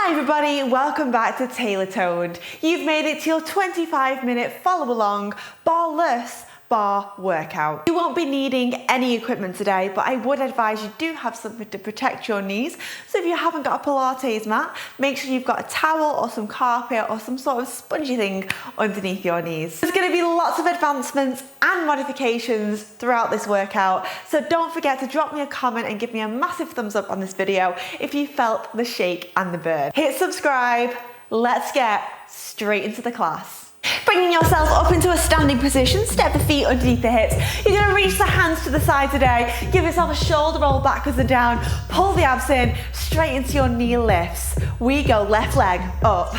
Hi everybody, welcome back to TaylorToned. You've made it to your 25-minute follow-along barless bar workout. You won't be needing any equipment today, but I would advise you do have something to protect your knees. So if you haven't got a Pilates mat, make sure you've got a towel or some carpet or some sort of spongy thing underneath your knees. There's going to be lots of advancements and modifications throughout this workout, so don't forget to drop me a comment and give me a massive thumbs up on this video if you felt the shake and the burn. Hit subscribe, let's get straight into the class. Bringing yourself up into a standing position, step the feet underneath the hips. You're going to reach the hands to the side today, give yourself a shoulder roll backwards and down, pull the abs in, straight into your knee lifts. We go left leg, up,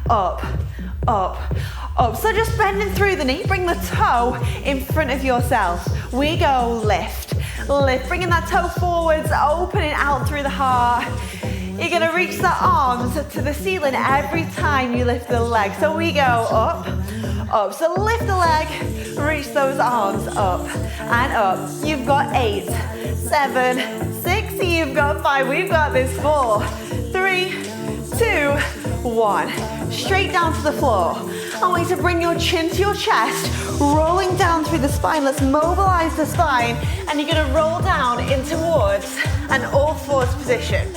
up, up, up. So just bending through the knee, bring the toe in front of yourself. We go lift, lift, bringing that toe forwards, opening out through the heart. You're going to reach the arms to the ceiling every time you lift the leg. So we go up, up. So lift the leg, reach those arms up and up. You've got 8, 7, 6, you've got 5. We've got this. 4, 3, 2, 1. Straight down to the floor. I want you to bring your chin to your chest, rolling down through the spine. Let's mobilize the spine, and you're going to roll down in towards an all fours position.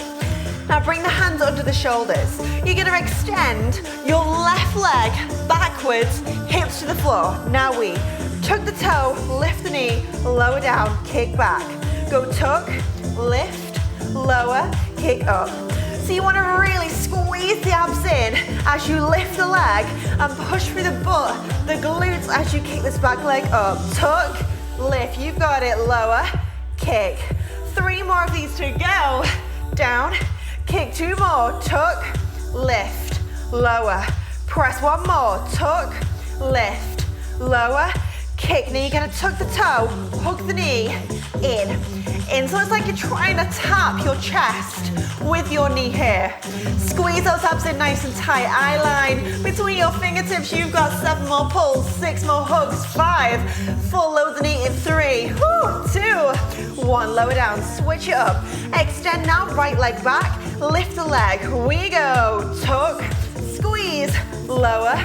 Now bring the hands under the shoulders. You're going to extend your left leg backwards, hips to the floor. Now we tuck the toe, lift the knee, lower down, kick back. Go tuck, lift, lower, kick up. So you want to really squeeze the abs in as you lift the leg and push through the butt, the glutes as you kick this back leg up. Tuck, lift, you've got it, lower, kick. 3 more of these to go. Down, kick, 2 more, tuck, lift, lower, press 1 more, tuck, lift, lower, kick. Now you're going to tuck the toe, hook the knee, in. So it's like you're trying to tap your chest with your knee here. Squeeze those abs in nice and tight. Eye line between your fingertips. You've got 7 more pulls, 6 more hugs, 5. Full load the knee in 3, 2, 1. Lower down, switch it up. Extend now, right leg back. Lift the leg. We go. Tuck, squeeze, lower,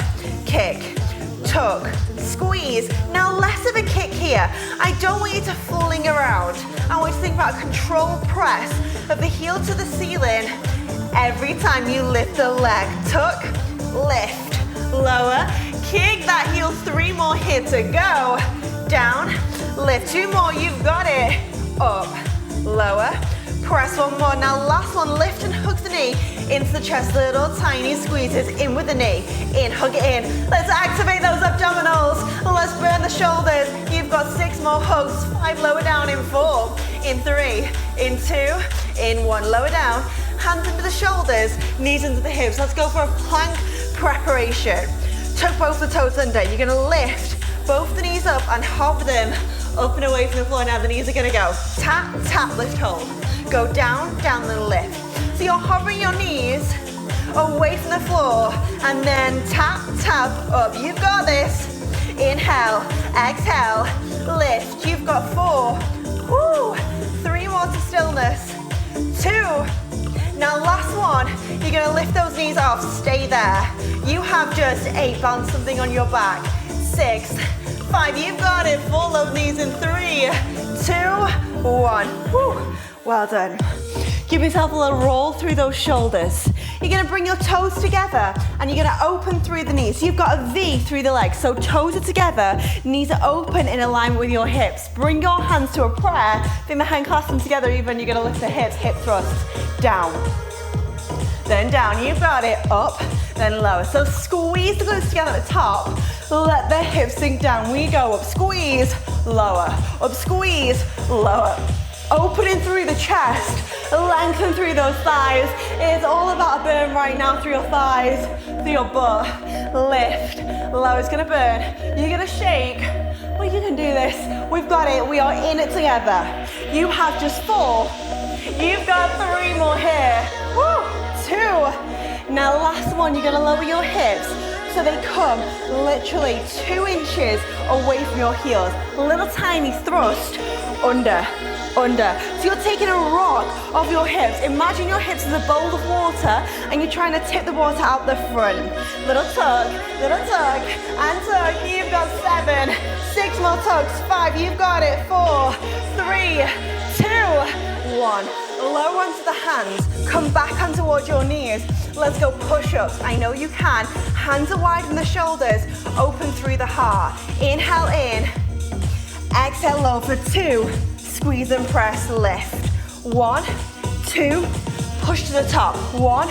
kick. Tuck, squeeze. Now less of a kick here. I don't want you to fling around. I want you to think about a controlled press of the heel to the ceiling every time you lift the leg. Tuck, lift, lower, kick that heel. 3 more here to go. Down, lift, 2 more, you've got it. Up, lower, press 1 more. Now last one, lift and hook the knee into the chest. Little tiny squeezes in with the knee. In, hug it in. Let's activate those abdominals. Let's burn the shoulders. You've got 6 more hugs. 5, lower down in 4, in 3, in 2, in 1. Lower down. Hands into the shoulders, knees into the hips. Let's go for a plank preparation. Tuck both the toes under. You're gonna lift both the knees up and hover them up and away from the floor. Now the knees are gonna go tap, tap, lift, hold. Go down, down, then lift. So you're hovering your knees away from the floor and then tap, tap, up. You've got this. Inhale, exhale, lift. You've got 4. Woo. 3 more to stillness. 2. Now last one, you're gonna lift those knees off, stay there. You have just 8, balance something on your back. 6, 5, you've got it. Full load knees in 3, 2, 1. Woo. Well done. Give yourself a little roll through those shoulders. You're gonna bring your toes together and you're gonna open through the knees. You've got a V through the legs, so toes are together, knees are open in alignment with your hips. Bring your hands to a prayer, bring the hand clasp them together even. You're gonna lift the hips, hip thrust, down. Then down, you've got it, up, then lower. So squeeze the glutes together at the top, let the hips sink down. We go up, squeeze, lower, up, squeeze, lower. Opening through the chest, lengthen through those thighs. It's all about a burn right now through your thighs, through your butt. Lift, lower, it's gonna burn. You're gonna shake. Well, you can do this. We've got it, we are in it together. You have just 4. You've got 3 more here. Woo, 2. Now last one, you're gonna lower your hips so they come literally 2 inches away from your heels. Little tiny thrust under. under. So you're taking a rock off your hips. Imagine your hips as a bowl of water and you're trying to tip the water out the front. Little tug, and tug. You've got 7, 6 more tugs, 5, you've got it, 4, 3, 2, 1. Lower onto the hands, come back on towards your knees. Let's go push-ups. I know you can. Hands are wide from the shoulders, open through the heart. Inhale in, exhale low for 2. Squeeze and press, lift. 1, 2, push to the top. 1,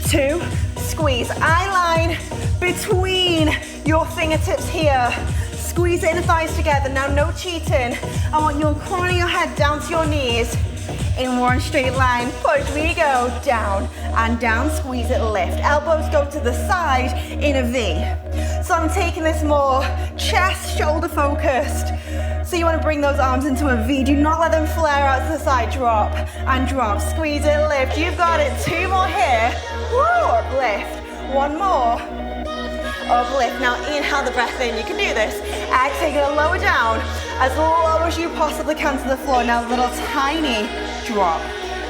2, squeeze. Eye line between your fingertips here. Squeeze the inner thighs together. Now no cheating. I want your crown of your head down to your knees. In one straight line, push, we go down and down, squeeze it, lift. Elbows go to the side in a V. So I'm taking this more chest, shoulder focused. So you want to bring those arms into a V. Do not let them flare out to the side. Drop and drop, squeeze it, lift. You've got it. 2 more here. Woo, uplift. 1 more. Uplift. Now inhale the breath in. You can do this. Exhale, you're gonna lower down as low as you possibly can to the floor. Now little tiny drop,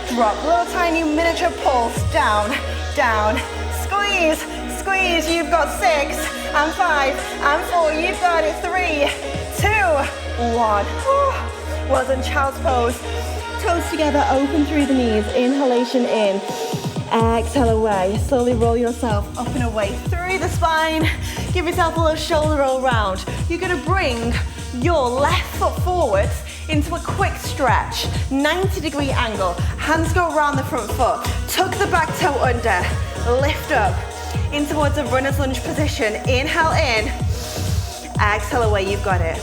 drop, little tiny miniature pulse, down, down, squeeze, squeeze. You've got 6 and 5 and 4. You've got it. 3, 2, 1. Well done, child's pose. Toes together, open through the knees. Inhalation in. Exhale away. Slowly roll yourself up and away through the spine. Give yourself a little shoulder roll round. You're going to bring your left foot forwards into a quick stretch. 90-degree angle. Hands go around the front foot. Tuck the back toe under. Lift up in towards a runner's lunge position. Inhale in. Exhale away. You've got it.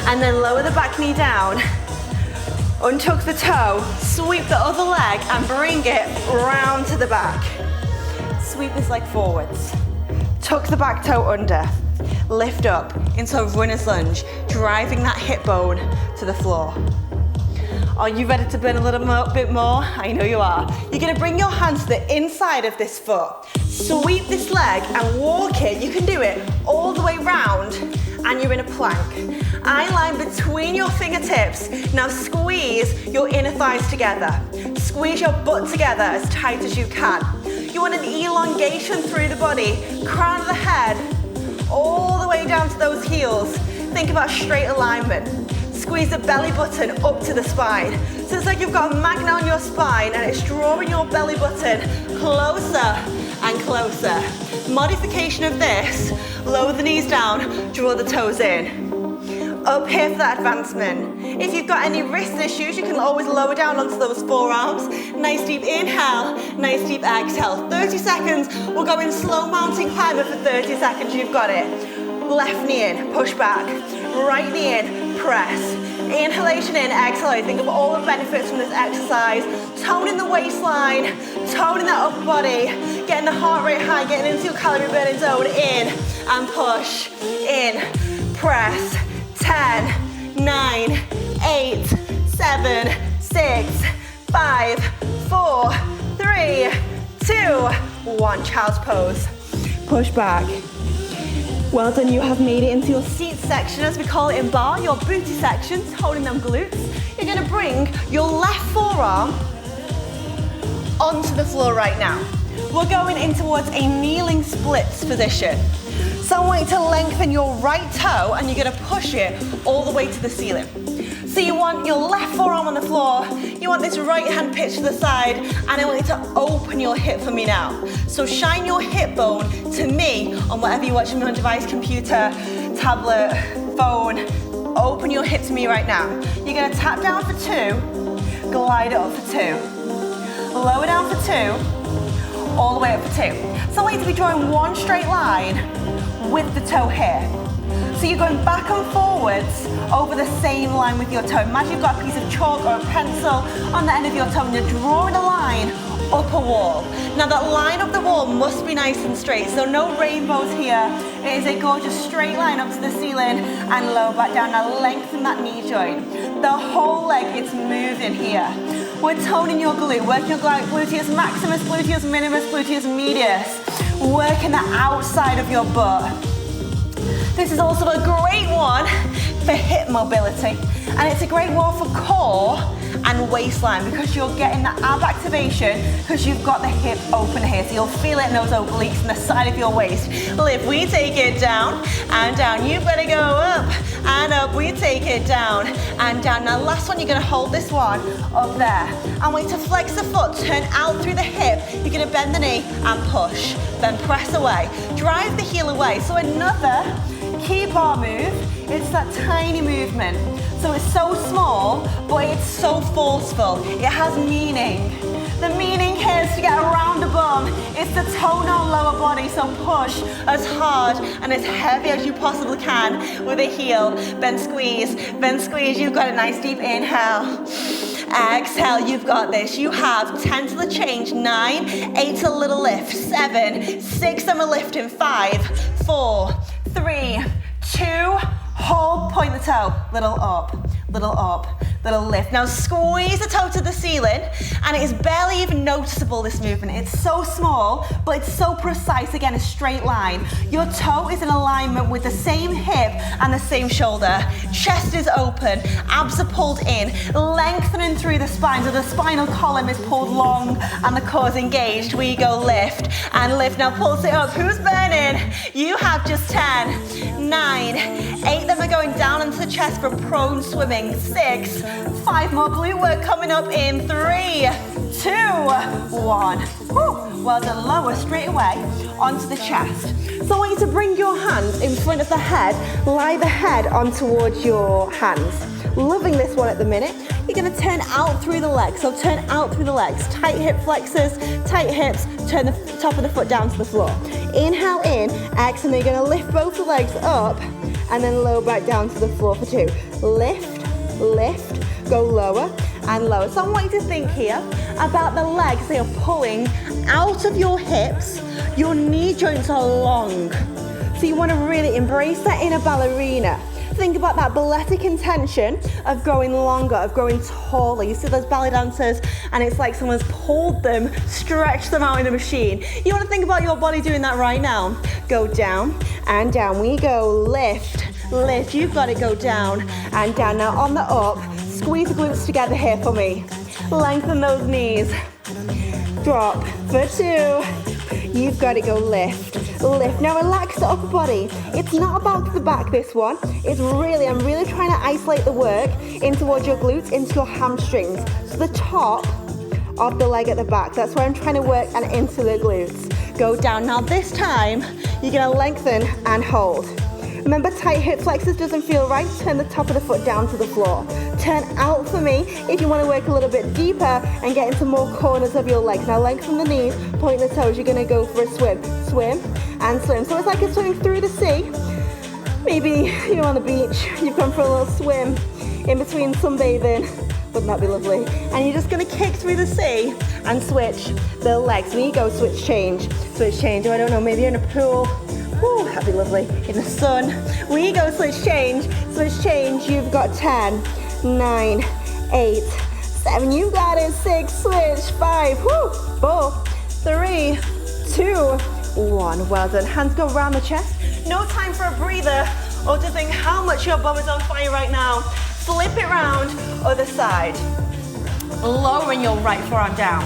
And then lower the back knee down. Untuck the toe, sweep the other leg and bring it round to the back. Sweep this leg forwards. Tuck the back toe under. Lift up into a runner's lunge, driving that hip bone to the floor. Are you ready to burn a little bit more? I know you are. You're gonna bring your hands to the inside of this foot. Sweep this leg and walk it. You can do it all the way round and you're in a plank. Eye line between your fingertips. Now squeeze your inner thighs together. Squeeze your butt together as tight as you can. You want an elongation through the body. Crown of the head, all the way down to those heels. Think about straight alignment. Squeeze the belly button up to the spine. So it's like you've got a magnet on your spine and it's drawing your belly button closer and closer. Modification of this, lower the knees down, draw the toes in. Up here for that advancement. If you've got any wrist issues, you can always lower down onto those forearms. Nice deep inhale, nice deep exhale. 30 seconds, we'll go in slow mountain climber for 30 seconds, you've got it. Left knee in, push back. Right knee in, press. Inhalation in, exhale. Think of all the benefits from this exercise. Toning the waistline, toning that upper body, getting the heart rate high, getting into your calorie burning zone. In and push, in, press. 10, 9, 8, 7, 6, 5, 4, 3, 2, 1. Child's pose. Push back. Well done, you have made it into your seat section, as we call it in bar, your booty sections, holding them glutes. You're gonna bring your left forearm onto the floor right now. We're going in towards a kneeling splits position. So I want you to lengthen your right toe and you're gonna push it all the way to the ceiling. So you want your left forearm on the floor, you want this right hand pitched to the side, and I want you to open your hip for me now. So shine your hip bone to me on whatever you're watching me on device, computer, tablet, phone. Open your hip to me right now. You're gonna tap down for 2, glide it up for 2. Lower down for 2, all the way up for 2. So I want you to be drawing one straight line with the toe here. So you're going back and forwards over the same line with your toe. Imagine you've got a piece of chalk or a pencil on the end of your toe and you're drawing a line up a wall. Now that line up the wall must be nice and straight, so no rainbows here. It is a gorgeous straight line up to the ceiling and lower back down. Now lengthen that knee joint. The whole leg is moving here. We're toning your glute, working your gluteus maximus, gluteus minimus, gluteus medius. Working the outside of your butt. This is also a great one for hip mobility, and it's a great one for core and waistline because you're getting that ab activation because you've got the hip open here, so you'll feel it in those obliques and the side of your waist. Lift, we take it down and down. You've got to go up and up. We take it down and down. Now last one, you're going to hold this one up there and wait to flex the foot, turn out through the hip. You're going to bend the knee and push, then press away. Drive the heel away. So another key bar move, it's that tiny movement. So it's so small, but it's so forceful. It has meaning. The meaning here is to get around the bum. It's the tone on lower body, so push as hard and as heavy as you possibly can with a heel. Then squeeze, you've got a nice deep inhale. Exhale, you've got this. You have 10 to the change, 9, 8 a little lift, 7, 6 and a lift in 5, 4, 3, 2, hold, point the toe, little up, little lift. Now squeeze the toe to the ceiling, and it is barely even noticeable, this movement. It's so small, but it's so precise. Again, a straight line. Your toe is in alignment with the same hip and the same shoulder. Chest is open, abs are pulled in, lengthening through the spine, so the spinal column is pulled long and the core is engaged. We go lift and lift. Now pulse it up. Who's burning? You have just 10, 9, 8 them are going down into the chest for prone swimming. 6, 5 more glute work coming up in 3, 2, 1. Woo. Well done. Lower straight away onto the chest. So I want you to bring your hands in front of the head, lie the head on towards your hands. Loving this one at the minute. You're going to turn out through the legs. So turn out through the legs. Tight hip flexors, tight hips. Turn the top of the foot down to the floor. Inhale in, exhale. You're going to lift both the legs up and then lower back down to the floor for 2. Lift, lift, go lower and lower. So I want you to think here about the legs. They are pulling out of your hips. Your knee joints are long. So you want to really embrace that inner ballerina. Think about that balletic intention of growing longer, of growing taller. You see those ballet dancers and it's like someone's pulled them, stretched them out in a machine. You want to think about your body doing that right now. Go down and down. We go lift, lift. You've got to go down and down. Now on the up, squeeze the glutes together here for me. Lengthen those knees. Drop for 2. You've got to go lift, lift. Now relax the upper body. It's not about the back, this one. It's really, I'm really trying to isolate the work in towards your glutes, into your hamstrings. So the top of the leg at the back. That's where I'm trying to work and into the glutes. Go down. Now this time, you're going to lengthen and hold. Remember, tight hip flexors doesn't feel right. Turn the top of the foot down to the floor. Turn out for me if you want to work a little bit deeper and get into more corners of your legs. Now lengthen the knees, point the toes. You're going to go for a swim. Swim and swim. So it's like you're swimming through the sea. Maybe you're on the beach. You've gone for a little swim in between sunbathing. Wouldn't that be lovely? And you're just going to kick through the sea and switch the legs. When you go, switch change. Switch change. Oh, I don't know, maybe you're in a pool. Ooh, that'd be lovely. In the sun. When you go switch change, you've got 10, 9, 8, 7, you got it, 6, switch, 5, 4, 3, 2, 1. Well done. Hands go around the chest. No time for a breather or to think how much your bum is on fire right now. Flip it round, other side. Lowering your right forearm down.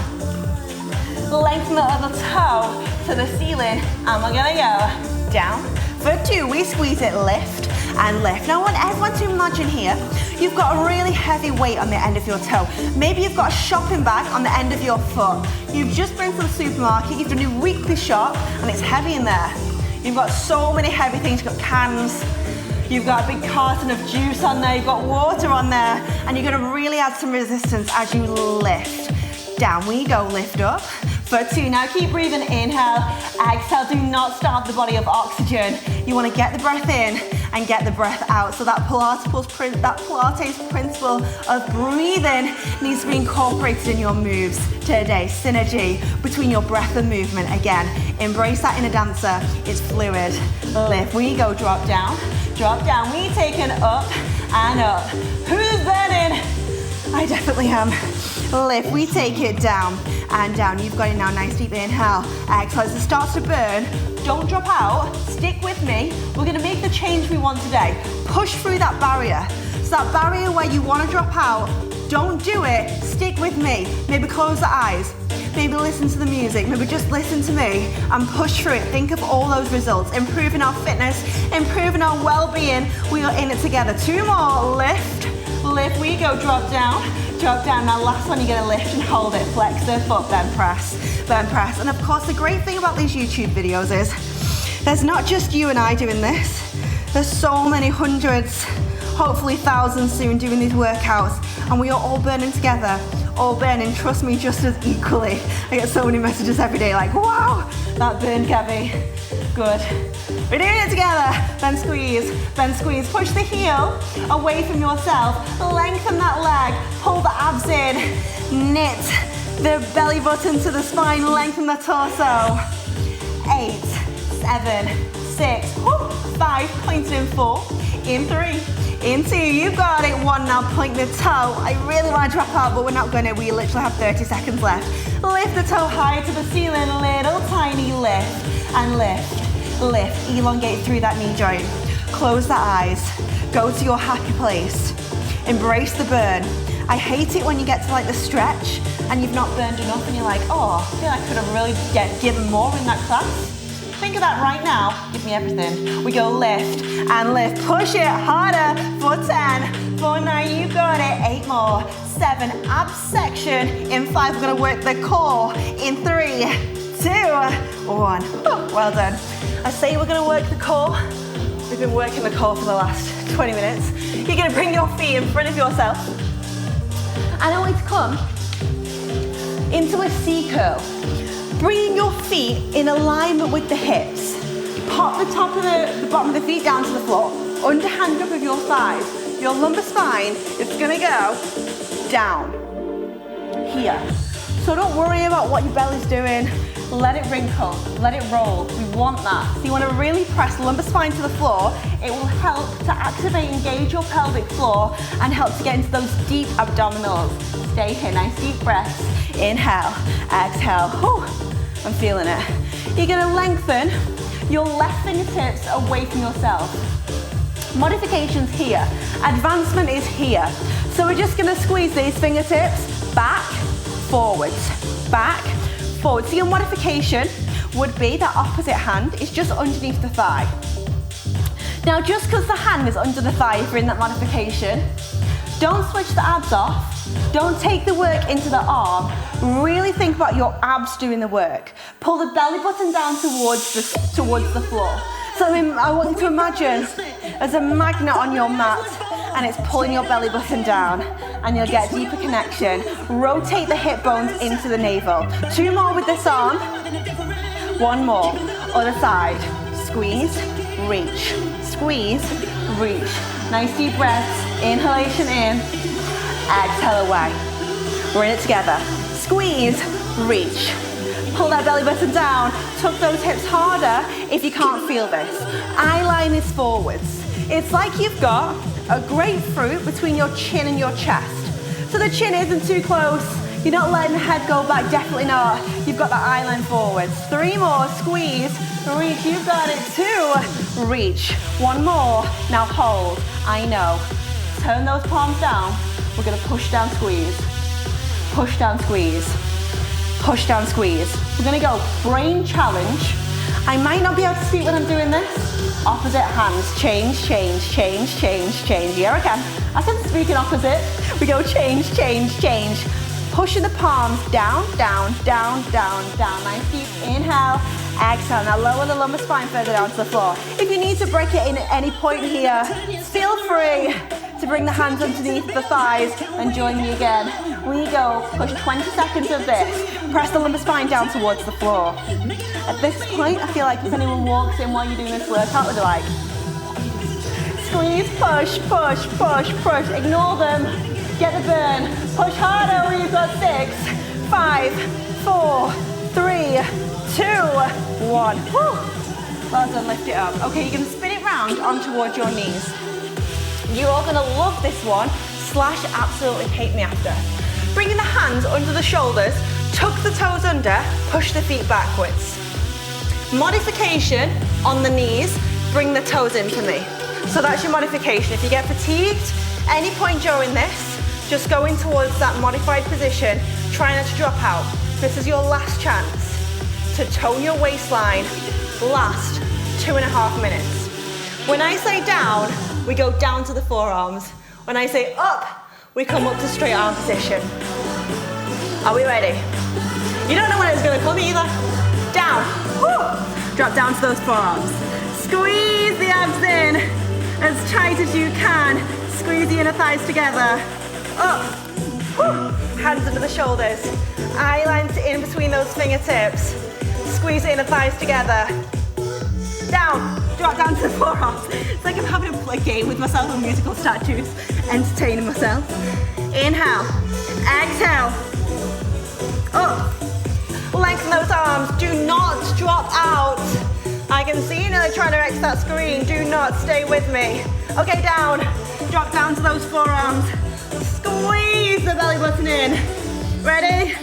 Lengthen the other toe to the ceiling, and we're gonna go down for 2. We squeeze it, lift and lift. Now I want everyone to imagine here, you've got a really heavy weight on the end of your toe. Maybe you've got a shopping bag on the end of your foot. You've just been to the supermarket, you've done your weekly shop, and it's heavy in there. You've got so many heavy things. You've got cans, you've got a big carton of juice on there, you've got water on there, and you're gonna really add some resistance as you lift. Down we go, lift up for 2. Now keep breathing, inhale, exhale. Do not starve the body of oxygen. You want to get the breath in and get the breath out. So that Pilates principle of breathing needs to be incorporated in your moves today. Synergy between your breath and movement. Again, embrace that inner dancer. It's fluid. Lift, we go, drop down, we take an up and up. Who's burning? I definitely am. Lift, we take it down and down. You've got it now, nice deep inhale. Exhale, as it starts to burn, don't drop out, stick with me. We're gonna make the change we want today. Push through that barrier. So that barrier where you wanna drop out, don't do it, stick with me. Maybe close the eyes, maybe listen to the music, maybe just listen to me and push through it. Think of all those results, improving our fitness, improving our well-being. We are in it together. 2 more, lift, lift, we go, drop down. Drop down. Now last one, you're gonna lift and hold it. Flex the foot, then press, then press. And of course, the great thing about these YouTube videos is there's not just you and I doing this. There's so many hundreds, hopefully thousands soon doing these workouts, and we are all burning together, all burning, trust me, just as equally. I get so many messages every day like, wow, that burned, Gabby. Good. We're doing it together. Then squeeze, push the heel away from yourself, lengthen that leg, pull the abs in, knit the belly button to the spine, lengthen the torso. 8, 7, 6, 5, pointed in 4, in 3, in 2, you've got it. 1, now point the toe. I really want to drop out, but we're not gonna. We literally have 30 seconds left. Lift the toe high to the ceiling, little tiny lift, and lift. Lift, elongate through that knee joint. Close the eyes, go to your happy place. Embrace the burn. I hate it when you get to like the stretch and you've not burned enough and you're like, oh, I feel like I could have really given more in that class. Think of that right now, give me everything. We go lift and lift, push it harder for 10, for 9, you got it, 8 more, 7, abs section, in 5, we're gonna work the core, in 3, 2, 1, well done. I say we're gonna work the core. We've been working the core for the last 20 minutes. You're gonna bring your feet in front of yourself. And I want you to come into a C curl. Bringing your feet in alignment with the hips. Pop the top of the bottom of the feet down to the floor. Underhand grip of your thighs. Your lumbar spine is gonna go down, here. So don't worry about what your belly's doing. Let it wrinkle, let it roll. We want that. So you want to really press lumbar spine to the floor. It will help to activate, engage your pelvic floor and help to get into those deep abdominals. Stay here, nice deep breaths. Inhale, exhale. Whew, I'm feeling it. You're going to lengthen your left fingertips away from yourself. Modifications here. Advancement is here. So we're just going to squeeze these fingertips back, forwards, back, forward. So your modification would be that opposite hand is just underneath the thigh. Now just because the hand is under the thigh if you're in that modification, don't switch the abs off. Don't take the work into the arm. Really think about your abs doing the work. Pull the belly button down towards the floor. So I want you to imagine there's a magnet on your mat and it's pulling your belly button down and you'll get deeper connection. Rotate the hip bones into the navel. 2 more with this arm. 1 more. Other side. Squeeze, reach. Squeeze, reach. Nice deep breaths. Inhalation in. Exhale away. We're in it together. Squeeze, reach. Pull that belly button down. Tuck those hips harder if you can't feel this. Eye line is forwards. It's like you've got a grapefruit between your chin and your chest. So the chin isn't too close. You're not letting the head go back, definitely not. You've got that eye line forwards. 3 more, squeeze, reach, you've got it. 2, reach. 1 more, now hold. I know. Turn those palms down. We're gonna push down, squeeze. Push down, squeeze. Push down, squeeze. We're gonna go brain challenge. I might not be able to speak when I'm doing this. Opposite hands, change, change, change, change, change. Yeah, I can. I can speak in opposite. We go change, change, change. Pushing the palms down, down, down, down, down. Nice deep inhale, exhale. Now lower the lumbar spine further down to the floor. If you need to break it in at any point here, feel free to bring the hands underneath the thighs and join me again. We go, push 20 seconds of this. Press the lumbar spine down towards the floor. At this point, I feel like if anyone walks in while you're doing this workout, they're like, squeeze, push, push, push, push. Ignore them. Get the burn. Push harder. We've got 6, 5, 4, 3, 2, 1. Whew. Well done, lift it up. Okay, you're gonna spin it round on towards your knees. You're all gonna love this one, / absolutely hate me after. Bringing the hands under the shoulders, Tuck the toes under, push the feet backwards. Modification on the knees, bring the toes in for me. So that's your modification. If you get fatigued, any point during this, just go in towards that modified position, try not to drop out. This is your last chance to tone your waistline, last 2.5 minutes. When I say down, we go down to the forearms. When I say up, we come up to straight arm position. Are we ready? You don't know when it's gonna come either. Down, woo. Drop down to those forearms. Squeeze the abs in as tight as you can. Squeeze the inner thighs together. Up, woo. Hands under the shoulders. Eye lines in between those fingertips. Squeeze the inner thighs together. Down, drop down to the forearms. It's like I'm having a play game with myself on musical statues, entertaining myself. Inhale, exhale, up. Lengthen those arms, do not drop out. I can see you nearly trying to exit that screen. Do not, stay with me. Okay, down, drop down to those forearms. Squeeze the belly button in. Ready?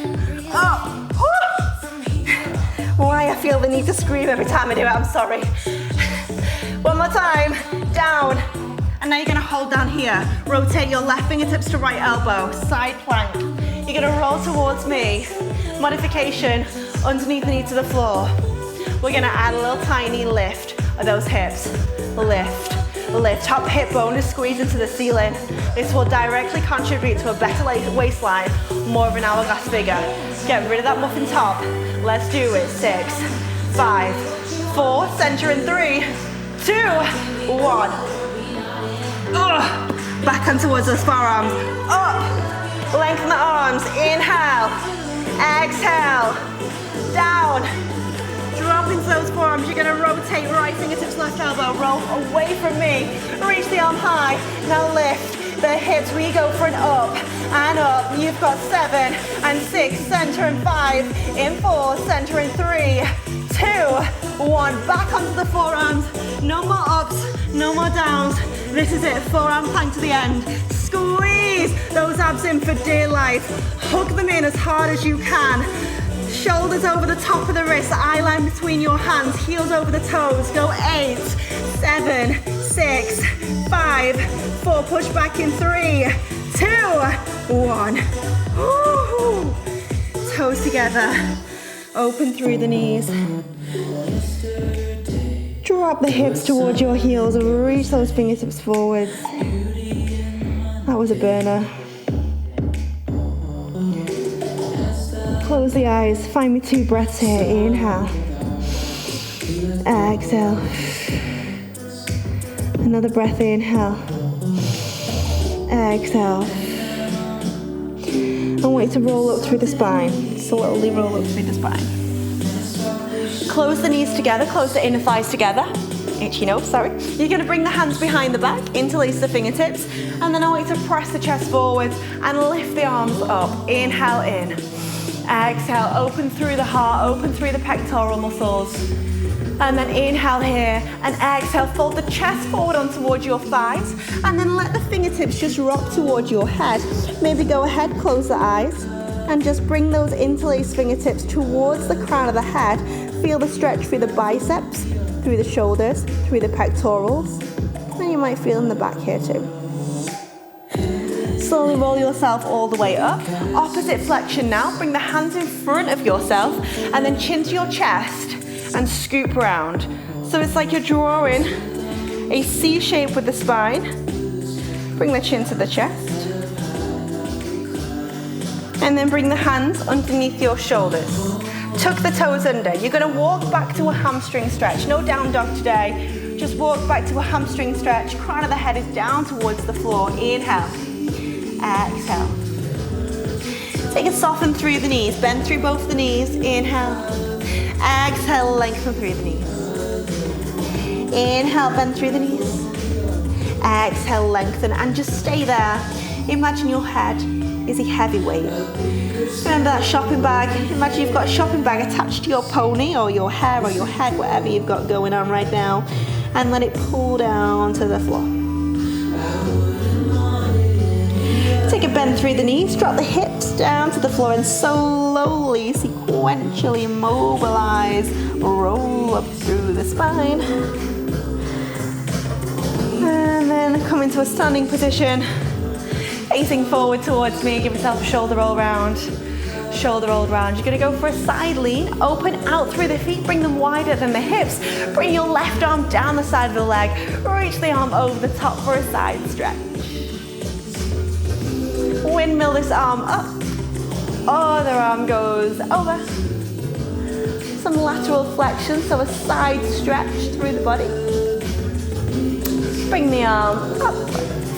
Up. Why I feel the need to scream every time I do it, I'm sorry. One more time, down. And now you're gonna hold down here. Rotate your left fingertips to right elbow, side plank. You're gonna roll towards me. Modification, underneath the knee to the floor. We're gonna add a little tiny lift of those hips. Lift, lift. Top hip bone is squeezed into the ceiling. This will directly contribute to a better waistline, more of an hourglass figure. Get rid of that muffin top. Let's do it. 6, 5, 4, center in 3, 2, 1. Back on towards those forearms. Up. Lengthen the arms. Inhale. Exhale. Down. Drop into those forearms. You're going to rotate right fingertips, left elbow. Roll away from me. Reach the arm high. Now lift the hips. We go for an up and up. You've got 7 and 6. Center in 5. In 4. Center in 3, 2, 1. Back onto the forearms. No more ups. No more downs. This is it. Forearm plank to the end. Squeeze those abs in for dear life. Hug them in as hard as you can. Shoulders over the top of the wrist, eye line between your hands, heels over the toes. Go 8, 7, 6, 5, 4. Push back in 3, 2, 1. Woo. Toes together. Open through the knees. Drop the hips towards your heels. Reach those fingertips forwards. That was a burner. Close the eyes. Find me 2 breaths here. Inhale. Exhale. Another breath. Inhale. Exhale. And wait to roll up through the spine. Slowly roll up through the spine. Close the knees together. Close the inner thighs together. Itchy nose, sorry. You're going to bring the hands behind the back, interlace the fingertips, and then I want you to press the chest forwards and lift the arms up. Inhale in. Exhale, open through the heart, open through the pectoral muscles. And then inhale here, and exhale, fold the chest forward on towards your thighs, and then let the fingertips just rock towards your head. Maybe go ahead, close the eyes, and just bring those interlaced fingertips towards the crown of the head. Feel the stretch through the biceps, through the shoulders, through the pectorals, and you might feel in the back here too. Slowly roll yourself all the way up. Opposite flexion now. Bring the hands in front of yourself and then chin to your chest and scoop around. So it's like you're drawing a C shape with the spine. Bring the chin to the chest. And then bring the hands underneath your shoulders. Tuck the toes under. You're going to walk back to a hamstring stretch. No down dog today. Just walk back to a hamstring stretch. Crown of the head is down towards the floor. Inhale. Exhale. Take it soften through the knees. Bend through both the knees. Inhale. Exhale, lengthen through the knees. Inhale, bend through the knees. Exhale, lengthen, and just stay there. Imagine your head is a heavy weight. Remember that shopping bag? Imagine you've got a shopping bag attached to your pony or your hair or your head, whatever you've got going on right now, and let it pull down to the floor. Take a bend through the knees, drop the hips down to the floor and slowly, sequentially mobilize, roll up through the spine. And then come into a standing position, facing forward towards me, give yourself a shoulder roll round. Shoulder roll round. You're going to go for a side lean, open out through the feet, bring them wider than the hips. Bring your left arm down the side of the leg, reach the arm over the top for a side stretch. Windmill this arm up, other arm goes over. Some lateral flexion, so a side stretch through the body. Bring the arm up,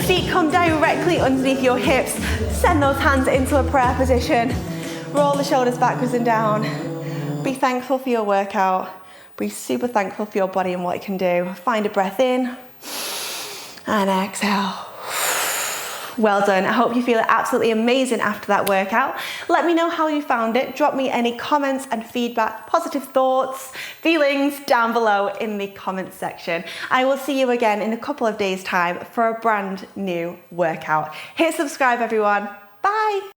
feet come directly underneath your hips. Send those hands into a prayer position. Roll the shoulders backwards and down. Be thankful for your workout. Be super thankful for your body and what it can do. Find a breath in and exhale. Well done. I hope you feel absolutely amazing after that workout. Let me know how you found it. Drop me any comments and feedback, positive thoughts, feelings down below in the comments section. I will see you again in a couple of days' time for a brand new workout. Hit subscribe, everyone. Bye.